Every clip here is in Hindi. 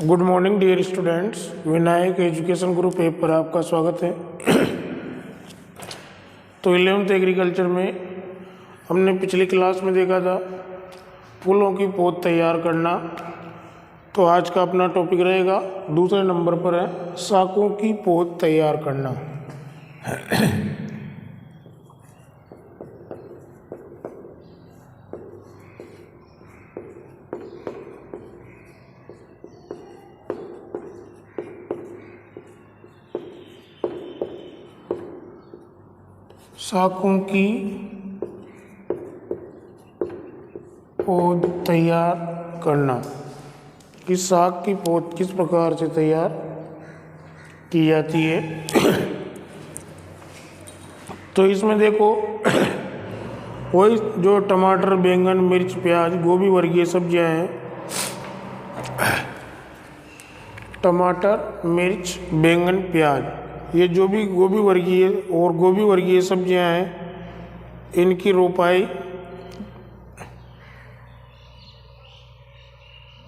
Good morning dear students, Vinayak education group app पर आपका स्वागत है। तो 11th एग्रीकल्चर में हमने पिछली क्लास में देखा था फूलों की पौध तैयार करना। तो आज का अपना टॉपिक रहेगा, दूसरे नंबर पर है शाकों की पौध तैयार करना। शाकों की पौध तैयार करना कि शाक की पौध किस प्रकार से तैयार की जाती है। तो इसमें देखो वही जो टमाटर, बैंगन, मिर्च, प्याज, गोभी वर्गीय सब्जियां हैं। टमाटर, मिर्च, बैंगन, प्याज, ये जो भी गोभी वर्गीय सब्जियां हैं, इनकी रोपाई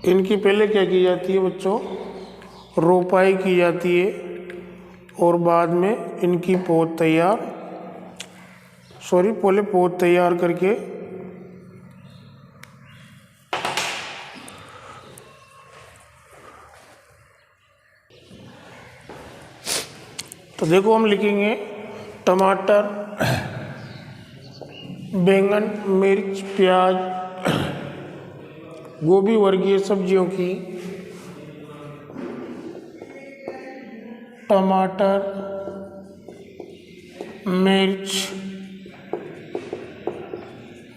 इनकी पहले क्या की जाती है बच्चों, रोपाई की जाती है और बाद में इनकी पौध तैयार करके तो देखो हम लिखेंगे टमाटर, बैंगन, मिर्च, प्याज, गोभी वर्गीय सब्जियों की टमाटर, मिर्च,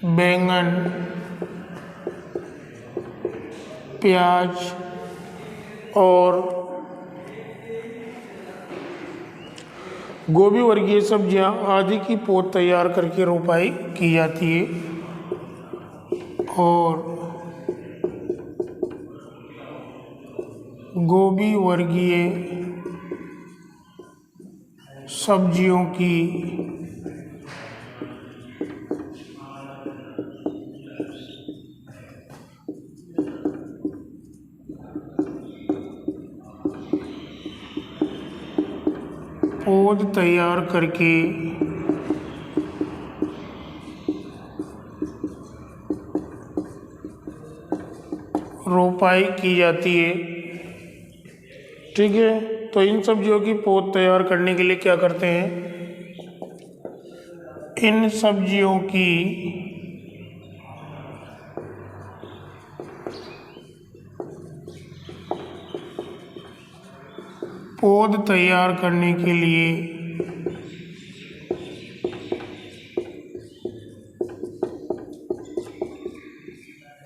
बैंगन, प्याज और गोभी वर्गीय सब्जियां आदि की पौध तैयार करके रोपाई की जाती है। और गोभी वर्गीय सब्जियों की पौध तैयार करके रोपाई की जाती है। ठीक है, तो इन सब्जियों की पौध तैयार करने के लिए क्या करते हैं, इन सब्जियों की पौध तैयार करने के लिए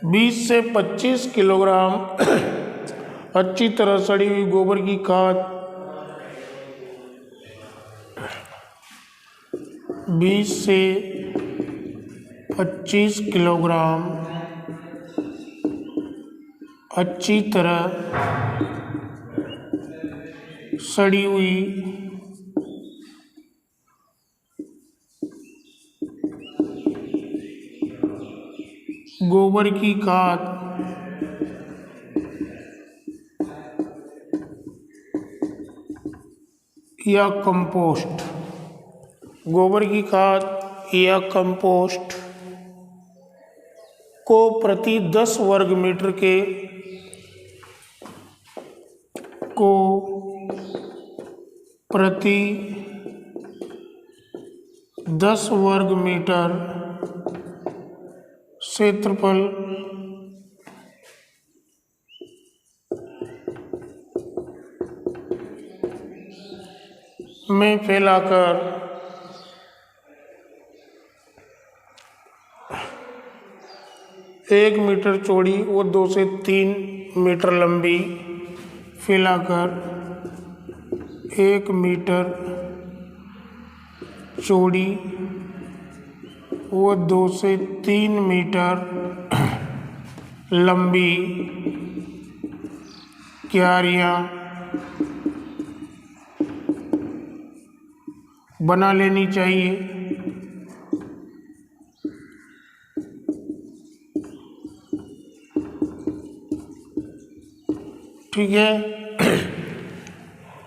20 से 25 किलोग्राम अच्छी तरह सड़ी हुई गोबर की खाद, 20 से 25 किलोग्राम अच्छी तरह सड़ी हुई गोबर की खाद या कंपोस्ट, गोबर की खाद या कंपोस्ट को प्रति 10 वर्ग मीटर क्षेत्रफल में फैलाकर 1 मीटर चौड़ी और 2 से 3 मीटर लंबी फैलाकर 1 मीटर चौड़ी व 2 से 3 मीटर लंबी क्यारियां बना लेनी चाहिए। ठीक है।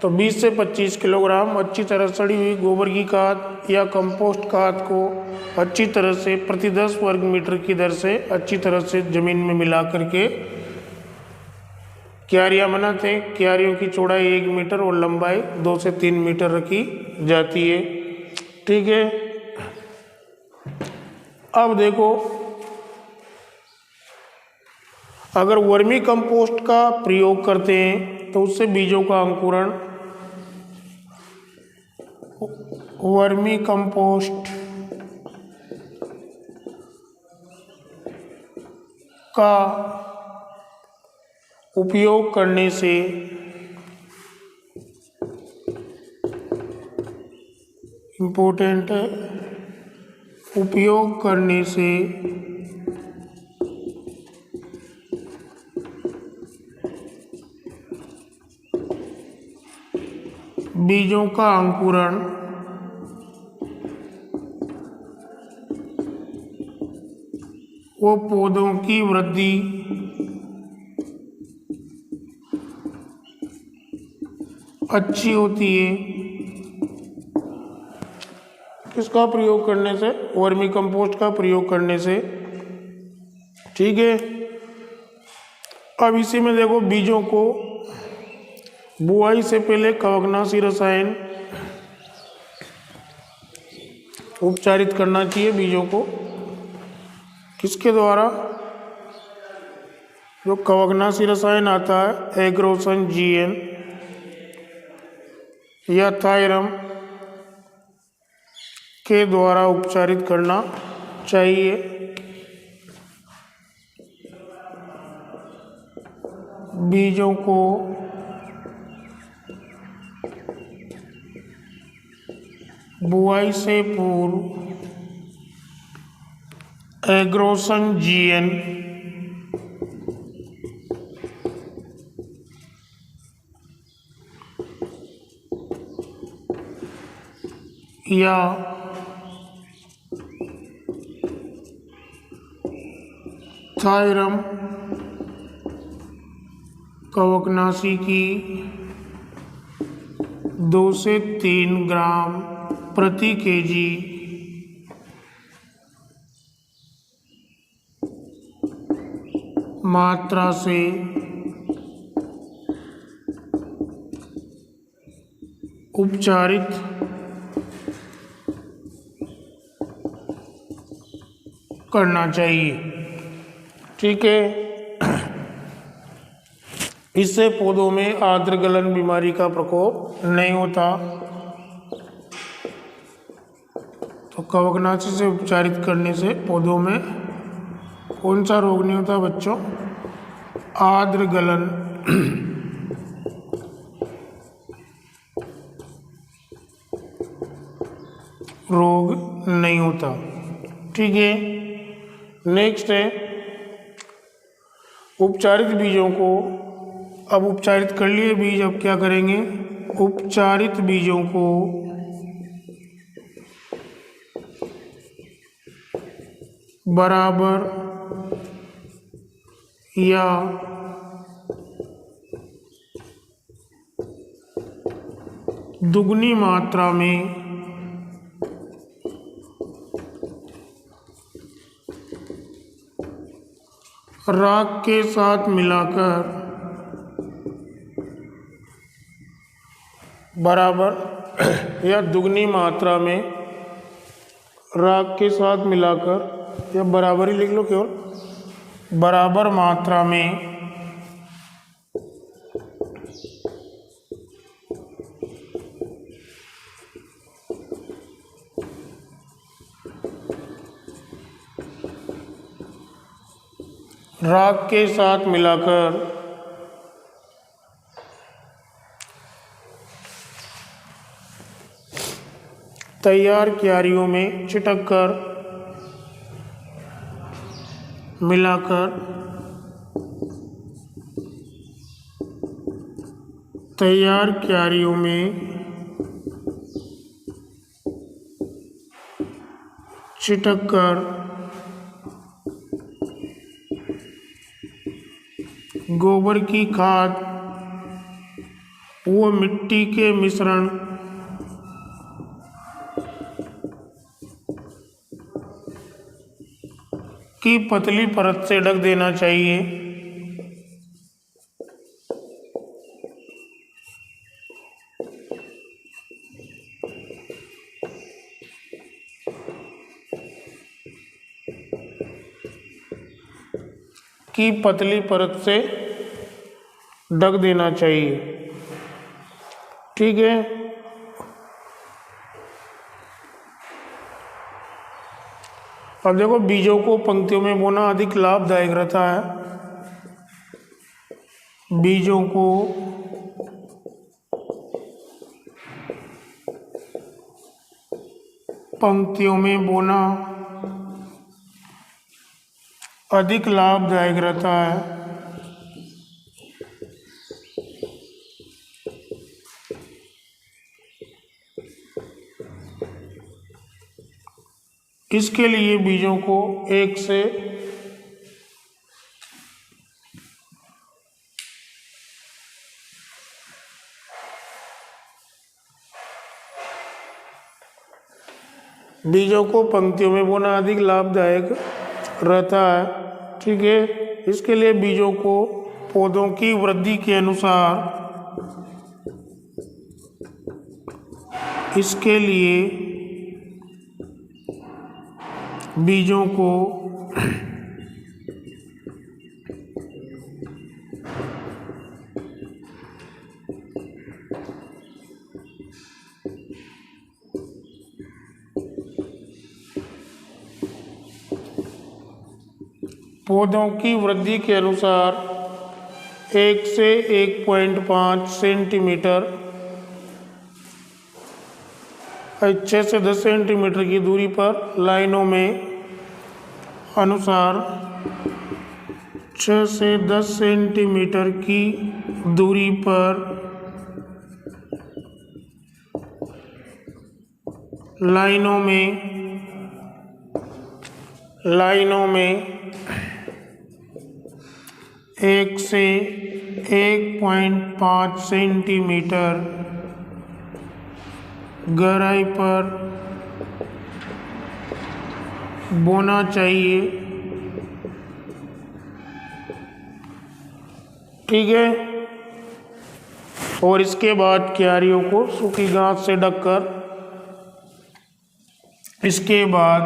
तो 20 से 25 किलोग्राम अच्छी तरह सड़ी हुई गोबर की खाद या कंपोस्ट खाद को अच्छी तरह से प्रति 10 वर्ग मीटर की दर से अच्छी तरह से ज़मीन में मिला करके क्यारियाँ बनाते हैं। क्यारियों की चौड़ाई 1 मीटर और लंबाई 2 से 3 मीटर रखी जाती है। ठीक है। अब देखो, अगर वर्मी कंपोस्ट का प्रयोग करते हैं तो उससे बीजों का अंकुरण, वर्मी कंपोस्ट का उपयोग करने से इम्पोर्टेंट है, उपयोग करने से बीजों का अंकुरण व पौधों की वृद्धि अच्छी होती है। किसका प्रयोग करने से? वर्मी कंपोस्ट का प्रयोग करने से। ठीक है। अब इसी में देखो, बीजों को बुआई से पहले कवकनाशी रसायन उपचारित करना चाहिए बीजों को। किसके द्वारा? जो कवकनाशी रसायन आता है एग्रोसन GN या थायरम के द्वारा उपचारित करना चाहिए। बीजों को बुआई से पूर्व एग्रोसन GN या थायरम कवकनाशी की 2 से 3 ग्राम प्रति केजी मात्रा से उपचारित करना चाहिए। ठीक है। इससे पौधों में आर्द्र गलन बीमारी का प्रकोप नहीं होता। तो कवकनाशी से उपचारित करने से पौधों में कौन सा रोग नहीं होता बच्चों? आर्द्र गलन रोग नहीं होता। ठीक है। नेक्स्ट है उपचारित बीजों को। अब उपचारित कर लिए बीज, अब क्या करेंगे? उपचारित बीजों को बराबर या दुगनी मात्रा में राख के साथ मिलाकर बराबर या दुगनी मात्रा में राख के साथ मिलाकर, या बराबर ही लिख लो, केवल बराबर मात्रा में राख के साथ मिलाकर तैयार क्यारियों में छिटक कर मिलाकर तैयार क्यारियों में छिटक कर गोबर की खाद वो मिट्टी के मिश्रण की पतली परत से ढक देना चाहिए। की पतली परत से ढक देना चाहिए। ठीक है। अब देखो, बीजों को पंक्तियों में बोना अधिक लाभदायक रहता है। बीजों को पंक्तियों में बोना अधिक लाभदायक रहता है। इसके लिए बीजों को एक से बीजों को पंक्तियों में बोना अधिक लाभदायक रहता है। ठीक है। इसके लिए बीजों को पौधों की वृद्धि के अनुसार इसके लिए बीजों को पौधों की वृद्धि के अनुसार 1 से 1.5 सेंटीमीटर 6 से 10 सेंटीमीटर की दूरी पर लाइनों में अनुसार 6 से 10 सेंटीमीटर की दूरी पर लाइनों में 1 से 1.5 सेंटीमीटर गहराई पर बोना चाहिए। ठीक है। और इसके बाद क्यारियों को सूखी घास से ढककर इसके बाद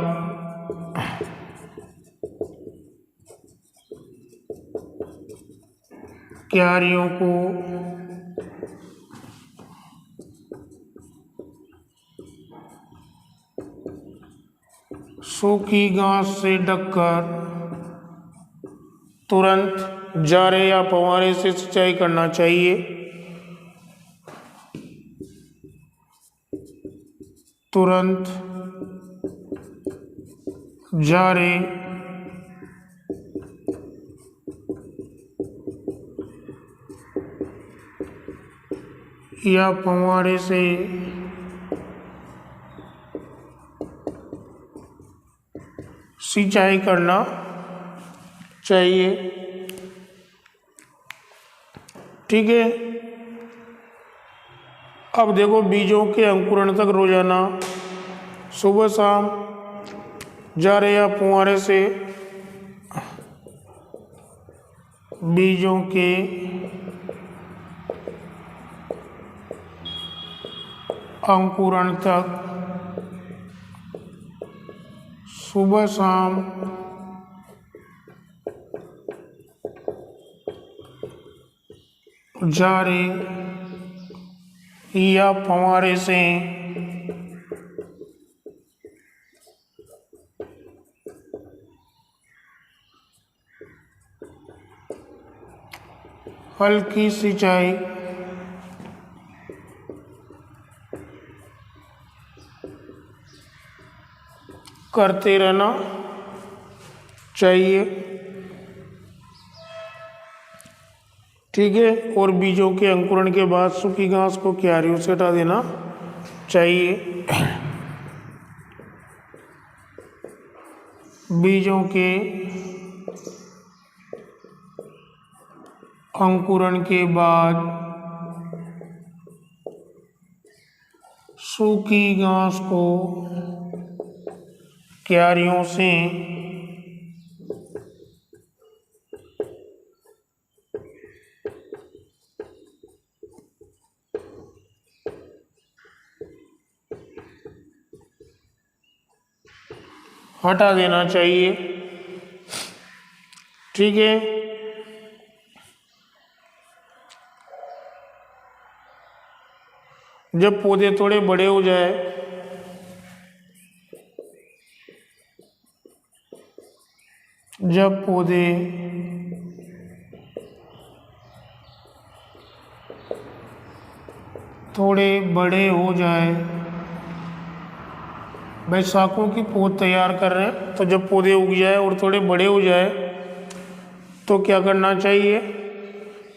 क्यारियों को सूखी घास से ढककर तुरंत जारे या फव्वारे से सिंचाई करना चाहिए। तुरंत जारे या फव्वारे से सिंचाई करना चाहिए। ठीक है। अब देखो, बीजों के अंकुरण तक रोजाना सुबह शाम जारे या फुहारे से बीजों के अंकुरण तक सुबह शाम जारे या फव्वारे से हल्की सिंचाई करते रहना चाहिए। ठीक है। और बीजों के अंकुरण के बाद सूखी घास को क्यारियों से हटा देना चाहिए। बीजों के अंकुरण के बाद सूखी घास को क्यारियों से हटा देना चाहिए। ठीक है, जब पौधे थोड़े बड़े हो जाए जब पौधे थोड़े बड़े हो जाए, भाई शाखों की पौध तैयार कर रहे हैं, तो जब पौधे उग जाए और थोड़े बड़े हो जाए तो क्या करना चाहिए?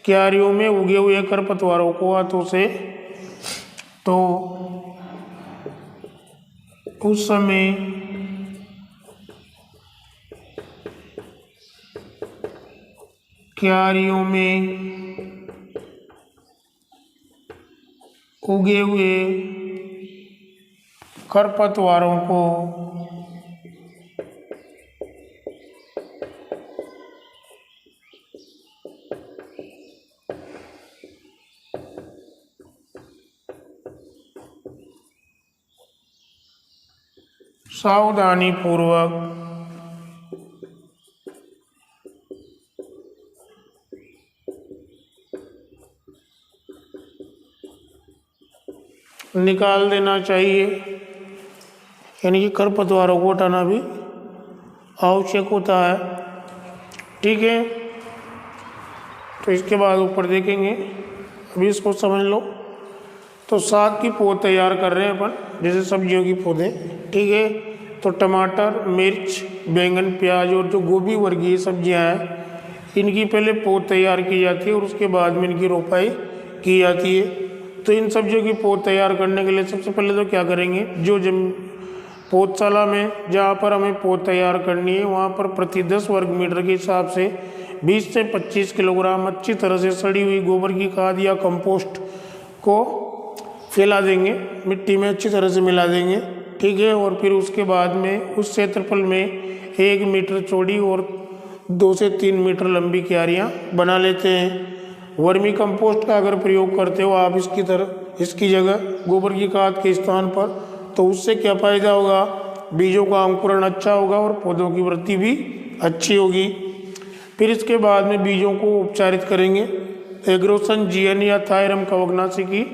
क्यारियों में उगे हुए खरपतवारों को हाथों से, तो उस समय क्यारियों में उगे हुए खरपतवारों को सावधानी पूर्वक निकाल देना चाहिए। यानी कि खरपतवारों को हटाना भी आवश्यक होता है। ठीक है, तो इसके बाद ऊपर देखेंगे, अभी इसको समझ लो। तो साग की पौध तैयार कर रहे हैं अपन, जैसे सब्जियों की पौधे। ठीक है, तो टमाटर, मिर्च, बैंगन, प्याज और जो गोभी वर्गीय सब्जियां हैं, इनकी पहले पौध तैयार की जाती है और उसके बाद में इनकी रोपाई की जाती है। तो इन सब्जियों की पौध तैयार करने के लिए सबसे पहले तो क्या करेंगे, जो पौधशाला में जहाँ पर हमें पौध तैयार करनी है, वहाँ पर प्रति 10 वर्ग मीटर के हिसाब से 20 से 25 किलोग्राम अच्छी तरह से सड़ी हुई गोबर की खाद या कंपोस्ट को फैला देंगे, मिट्टी में अच्छी तरह से मिला देंगे। ठीक है, और फिर उसके बाद में उस क्षेत्रफल में 1 मीटर चौड़ी और 2 से 3 मीटर लंबी क्यारियाँ बना लेते हैं। वर्मी कंपोस्ट का अगर प्रयोग करते हो आप इसकी जगह गोबर की खाद के स्थान पर, तो उससे क्या फ़ायदा होगा? बीजों का अंकुरण अच्छा होगा और पौधों की वृद्धि भी अच्छी होगी। फिर इसके बाद में बीजों को उपचारित करेंगे। एग्रोसन जीएन या थायरम कवकनाशी की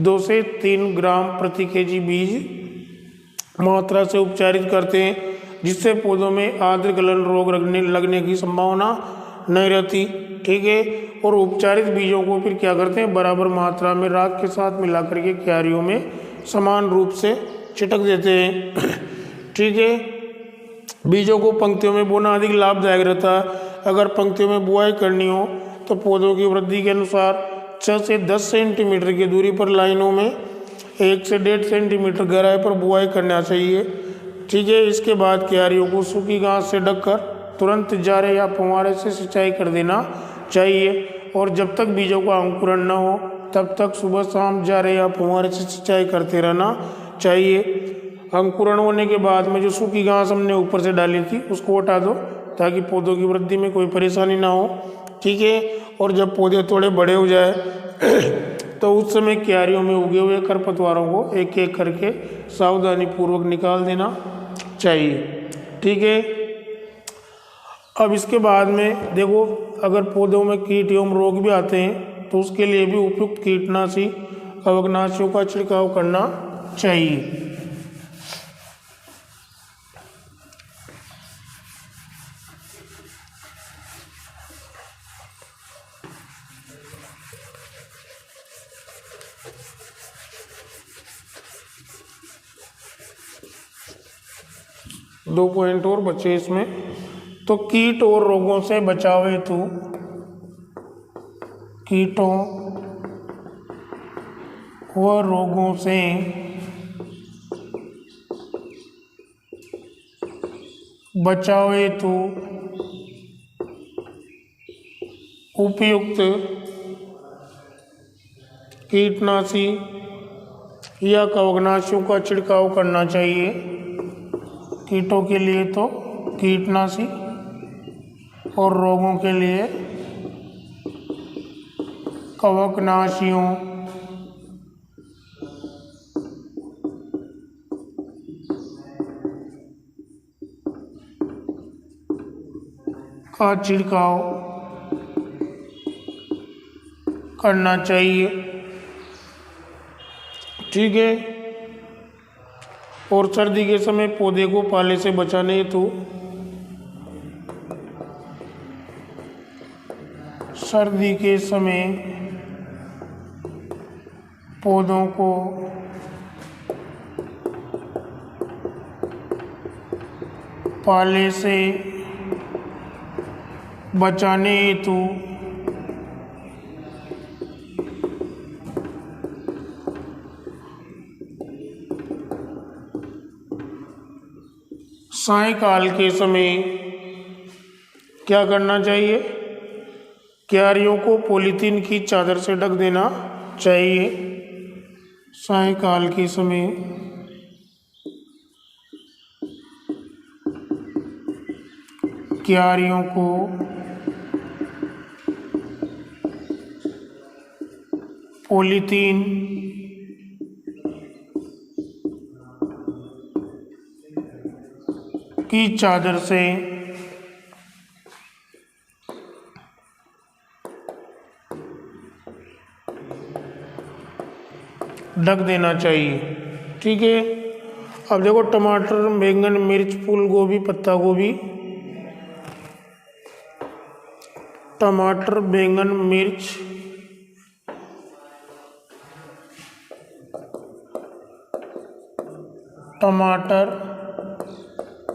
2 से 3 ग्राम प्रति केजी बीज मात्रा से उपचारित करते हैं, जिससे पौधों में आर्द्र गलन रोग लगने की संभावना नहीं रहती। ठीक है, और उपचारित बीजों को फिर क्या करते हैं, बराबर मात्रा में राख के साथ मिला करके क्यारियों में समान रूप से छिटक देते हैं। ठीक है, बीजों को पंक्तियों में बोना अधिक लाभदायक रहता है। अगर पंक्तियों में बुआई करनी हो तो पौधों की वृद्धि के अनुसार 6 से 10 सेंटीमीटर की दूरी पर लाइनों में 1 से 1.5 सेंटीमीटर गहराई पर बुआई करना चाहिए। ठीक है, इसके बाद क्यारियों को सूखी घास से ढककर तुरंत जारे या फुहारे से सिंचाई कर देना चाहिए, और जब तक बीजों का अंकुरण न हो तब तक सुबह शाम जारे या फुहारे से सिंचाई करते रहना चाहिए। अंकुरण होने के बाद में जो सूखी घास हमने ऊपर से डाली थी उसको हटा दो, ताकि पौधों की वृद्धि में कोई परेशानी ना हो। ठीक है, और जब पौधे थोड़े बड़े हो जाए तो उस समय क्यारियों में उगे हुए खरपतवारों को एक एक करके सावधानी पूर्वक निकाल देना चाहिए। ठीक है, अब इसके बाद में देखो, अगर पौधों में कीट एवं रोग भी आते हैं तो उसके लिए भी उपयुक्त कीटनाशी कवकनाशियों का छिड़काव करना चाहिए। दो पॉइंट और बचे इसमें। तो कीट और रोगों से बचाव हेतु कीटों व रोगों से बचाव हेतु उपयुक्त कीटनाशी या कवकनाशियों का छिड़काव करना चाहिए। कीटों के लिए तो कीटनाशी और रोगों के लिए कवकनाशियों का छिड़काव करना चाहिए। ठीक है। और सर्दी के समय पौधे को पाले से बचाने हेतु सर्दी के समय पौधों को पाले से बचाने हेतु सायंकाल के समय क्या करना चाहिए? क्यारियों को पॉलीथीन की चादर से ढक देना चाहिए। सायंकाल के समय क्यारियों को पॉलीथीन की चादर से ढक देना चाहिए। ठीक है। अब देखो टमाटर, बैंगन, मिर्च, फूल गोभी, पत्ता गोभी, टमाटर, बैंगन, मिर्च, टमाटर,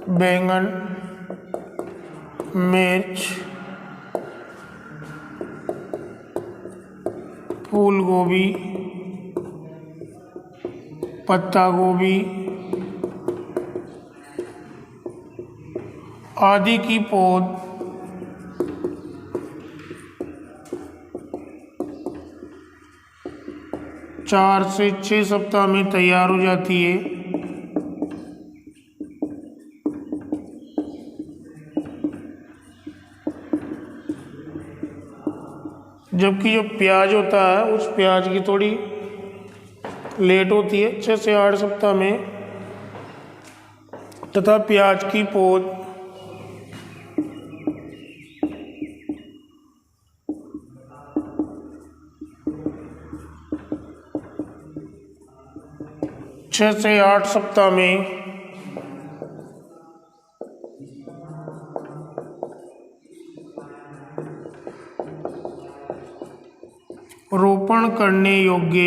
बैंगन, मिर्च, फूल गोभी, पत्ता गोभी आदि की पौध 4 से 6 सप्ताह में तैयार हो जाती है। जबकि जो प्याज होता है उस प्याज की थोड़ी लेट होती है, 6 से 8 सप्ताह में, तथा प्याज की पौध 6 से 8 सप्ताह में रोपण करने योग्य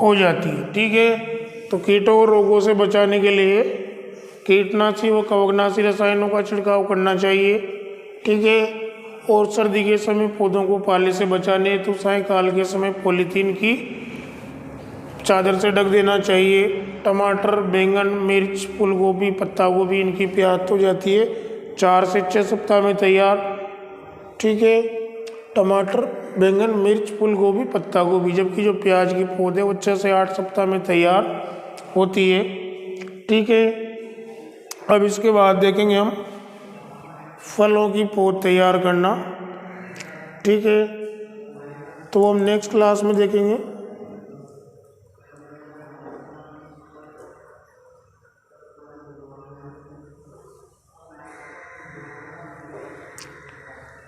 हो जाती है। ठीक है। तो कीटों और रोगों से बचाने के लिए कीटनाशी व कवकनाशी रसायनों का छिड़काव करना चाहिए। ठीक है। और सर्दी के समय पौधों को पाले से बचाने हेतु सायंकाल के समय पॉलीथीन की चादर से ढक देना चाहिए। टमाटर, बैंगन, मिर्च, फूल गोभी, पत्ता गोभी, इनकी प्याज हो जाती है 4 से 6 सप्ताह में तैयार। ठीक है। टमाटर, बैंगन, मिर्च, फूल गोभी, पत्ता गोभी, जबकि जो प्याज की पौधे वो 6 से 8 सप्ताह में तैयार होती है। ठीक है। अब इसके बाद देखेंगे हम फलों की पौध तैयार करना। ठीक है। तो हम नेक्स्ट क्लास में देखेंगे।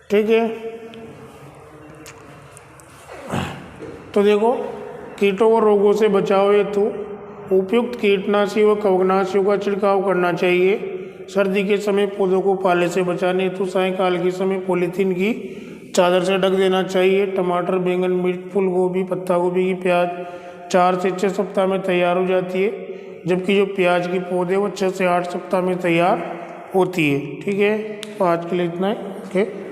ठीक है। तो देखो, कीटों और रोगों से बचाव हेतु उपयुक्त कीटनाशी व कवकनाशियों का छिड़काव करना चाहिए। सर्दी के समय पौधों को पाले से बचाने हेतु सायंकाल के समय पॉलीथीन की चादर से ढक देना चाहिए। टमाटर, बैंगन, मिर्च, फूल गोभी, पत्ता गोभी की प्याज 4 से 6 सप्ताह में तैयार हो जाती है, जबकि जो प्याज की पौधे वो 6 से 8 सप्ताह में तैयार होती है। ठीक है। तो आज के लिए इतना ही। ओके।